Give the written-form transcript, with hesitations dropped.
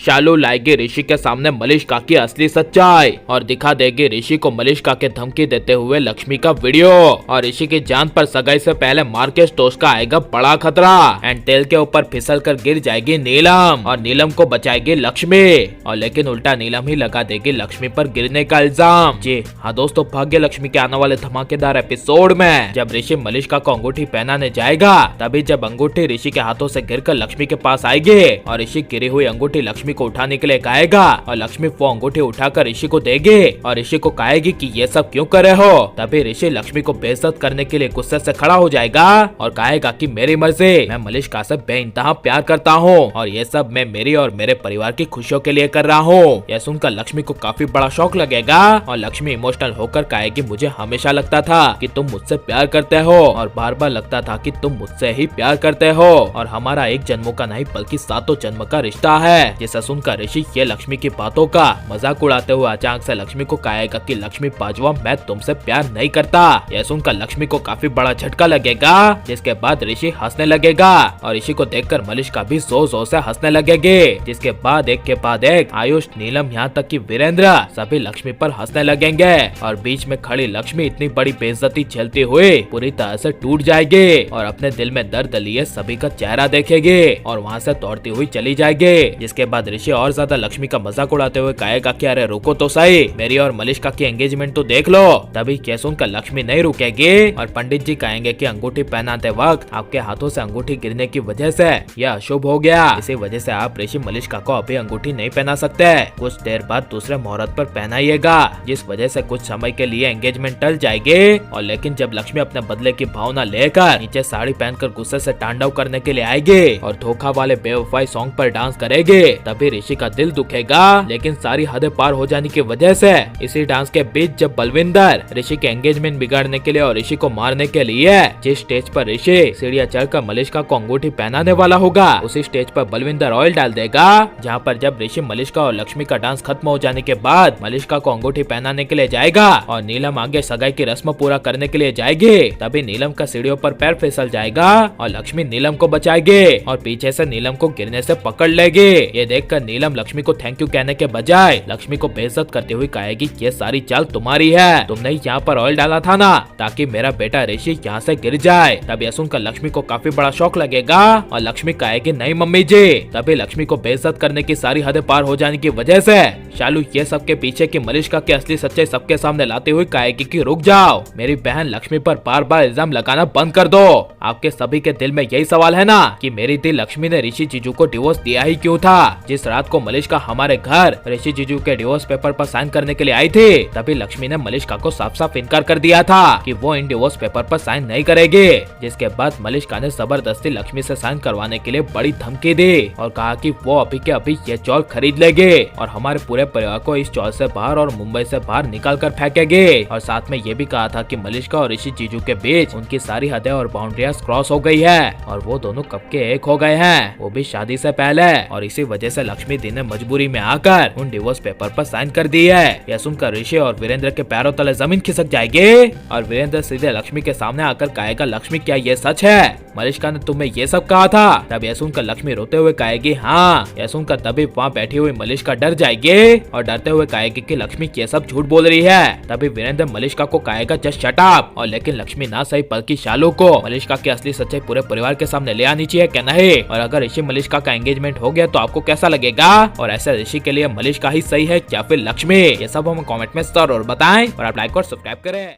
शालू लाएगी ऋषि के सामने मलिष्का की असली सच्चाई और दिखा देगी ऋषि को मलिष्का के धमकी देते हुए लक्ष्मी का वीडियो। और ऋषि की जान पर सगाई से पहले मार्केश टोस का आएगा बड़ा खतरा एंड तेल के ऊपर फिसल कर गिर जाएगी नीलम और नीलम को बचाएगी लक्ष्मी। और लेकिन उल्टा नीलम ही लगा देगी लक्ष्मी पर गिरने का इल्जाम। जी हाँ दोस्तों, भाग्य लक्ष्मी के आने वाले धमाकेदार एपिसोड में जब ऋषि मलिष्का को अंगूठी पहनाने जाएगा, तभी जब अंगूठी ऋषि के हाथों से गिरकर लक्ष्मी के पास आएगी और ऋषि गिरी हुई अंगूठी लक्ष्मी को उठाने के लिए कहेगा और लक्ष्मी वो अंगूठी उठाकर ऋषि को देगी और ऋषि को कहेगी कि ये सब क्यों कर रहे हो। तभी ऋषि लक्ष्मी को बेइज्जत करने के लिए गुस्से से खड़ा हो जाएगा और कहेगा कि मेरी मर्जी, मैं मलिष्का से बेइंतहा प्यार करता हूँ और ये सब मैं मेरी और मेरे परिवार की खुशियों के लिए कर रहा हूँ। यह सुनकर लक्ष्मी को काफी बड़ा शौक लगेगा और लक्ष्मी इमोशनल होकर कहेगी मुझे हमेशा लगता था कि तुम मुझसे प्यार करते हो और बार बार लगता था कि तुम मुझसे ही प्यार करते हो और हमारा एक जन्मों का नहीं बल्कि 7 जन्म का रिश्ता है। जिसे सुनकर ऋषि ये लक्ष्मी की बातों का मजाक उड़ाते हुए अचानक से लक्ष्मी को कहेगा कि लक्ष्मी बाजवा, मैं तुमसे प्यार नहीं करता। यह सुनकर लक्ष्मी को काफी बड़ा झटका लगेगा, जिसके बाद ऋषि हंसने लगेगा और ऋषि को देखकर मलिष्का भी जोर जोर से हंसने लगेगी। जिसके बाद एक के बाद एक आयुष, नीलम, यहाँ तक कि वीरेंद्र सभी लक्ष्मी पर हंसने लगेंगे और बीच में खड़ी लक्ष्मी इतनी बड़ी बेइज्जती झेलती हुई पूरी तरह से टूट जाएगी और अपने दिल में दर्द लिए सभी का चेहरा देखेगी और वहाँ से दौड़ती हुई चली जाएगी। जिसके बाद ऋषि और ज्यादा लक्ष्मी का मजाक उड़ाते हुए कहेगा कि अरे रुको तो सही, मेरी और मलिष्का की एंगेजमेंट तो देख लो। तभी यह सुनकर लक्ष्मी नहीं रुकेगी और पंडित जी कहेंगे कि अंगूठी पहनाते वक्त आपके हाथों से अंगूठी गिरने की वजह से यह अशुभ हो गया, इसी वजह से आप ऋषि मलिष्का को अभी अंगूठी नहीं पहना सकते, कुछ देर बाद दूसरे मुहूर्त पर पहनाइएगा, जिस वजह से कुछ समय के लिए एंगेजमेंट टल जाएगी। और लेकिन जब लक्ष्मी अपने बदले की भावना लेकर नीचे साड़ी पहनकर गुस्से से तांडव करने के लिए आएगी और धोखा वाले बेवफाई सॉन्ग पर डांस करेगी, तभी ऋषि का दिल दुखेगा। लेकिन सारी हदें पार हो जाने की वजह से इसी डांस के बीच जब बलविंदर ऋषि के एंगेजमेंट बिगाड़ने के लिए और ऋषि को मारने के लिए जिस स्टेज पर ऋषि सीढ़ियां चढ़कर मलिष्का को अंगूठी पहनाने वाला होगा, उसी स्टेज पर बलविंदर ऑयल डाल देगा, जहाँ पर जब ऋषि मलिष्का और लक्ष्मी का डांस खत्म हो जाने के बाद मलिष्का को अंगूठी पहनाने के लिए जाएगा और नीलम आगे सगाई की रस्म पूरा करने के लिए जाएगी, तभी नीलम का सीढ़ियों पर पैर फिसल जाएगा और लक्ष्मी नीलम को बचाएगी और पीछे से नीलम को गिरने से पकड़ लेगी। ये देखकर नीलम लक्ष्मी को थैंक यू कहने के बजाय लक्ष्मी को बेइज्जत करते हुए कहेगी ये सारी चाल तुम्हारी है, तुमने यहाँ पर ऑयल डाला था ना ताकि मेरा बेटा ऋषि यहाँ से गिर जाए। तब यह सुनकर लक्ष्मी को काफी बड़ा शौक लगेगा और लक्ष्मी कहेगी नहीं मम्मी जी। तभी लक्ष्मी को बेइज्जत करने की सारी हदें पार हो जाने की वजह से शालू ये सब के पीछे की मलिष्का की असली सच्चाई सबके सामने लाते हुए कहेगी कि रुक जाओ, मेरी बहन लक्ष्मी पर बार बार इल्जाम लगाना बंद कर दो। आपके सभी के दिल में यही सवाल है ना कि मेरी दी लक्ष्मी ने ऋषि जीजू को डिवोर्स दिया ही क्यों था। जिस रात को मलिष्का हमारे घर ऋषि जीजू के डिवोर्स पेपर पर साइन करने के लिए आई थी, तभी लक्ष्मी ने मलिष्का को साफ साफ इनकार कर दिया था कि वो इन डिवोर्स पेपर पर साइन नहीं करेगी। जिसके बाद मलिष्का ने जबरदस्ती लक्ष्मी से साइन करवाने के लिए बड़ी धमकी दी और कहा कि वो अभी के अभी ये चौल खरीद लेगी और हमारे पूरे परिवार को इस चौल से बाहर और मुंबई से बाहर निकाल कर फेंकेगी। और साथ में ये भी कहा था कि मलिष्का और ऋषि जीजू के बीच उनकी सारी हदें और बाउंड्रियां क्रॉस हो गई है और वो दोनों कब के एक हो गए हैं, वो भी शादी से पहले। और इसी वजह से लक्ष्मी दी ने मजबूरी में आकर उन डिवोर्स पेपर पर साइन कर दी है। यह सुनकर ऋषि और वीरेंद्र के पैरों तले जमीन खिसक जाएगी और वीरेंद्र सीधे लक्ष्मी के सामने आकर कहेगा लक्ष्मी क्या ये सच है, मलिष्का ने तुम्हें ये सब कहा था। तब यह सुनकर लक्ष्मी रोते हुए कहेगी हाँ। यह सुनकर तभी वहाँ बैठी हुई मलिष्का डर जाएगी और डरते हुए कहेगी कि लक्ष्मी ये सब झूठ बोल रही है। तभी वीरेंद्र मलिष्का को कहेगा जस्ट शट अप। और लेकिन लक्ष्मी ना सही बल्कि शालू को मलिष्का की असली सच्चाई पूरे परिवार के सामने ले आनी चाहिए क्या नहीं। और अगर ऋषि मलिष्का का एंगेजमेंट हो गया तो आपको कैसा लगेगा और ऐसे ऋषि के लिए मलिष्का ही सही है या फिर लक्ष्मी, ये सब हमें कमेंट में जरूर बताएं और आप लाइक और सब्सक्राइब करें।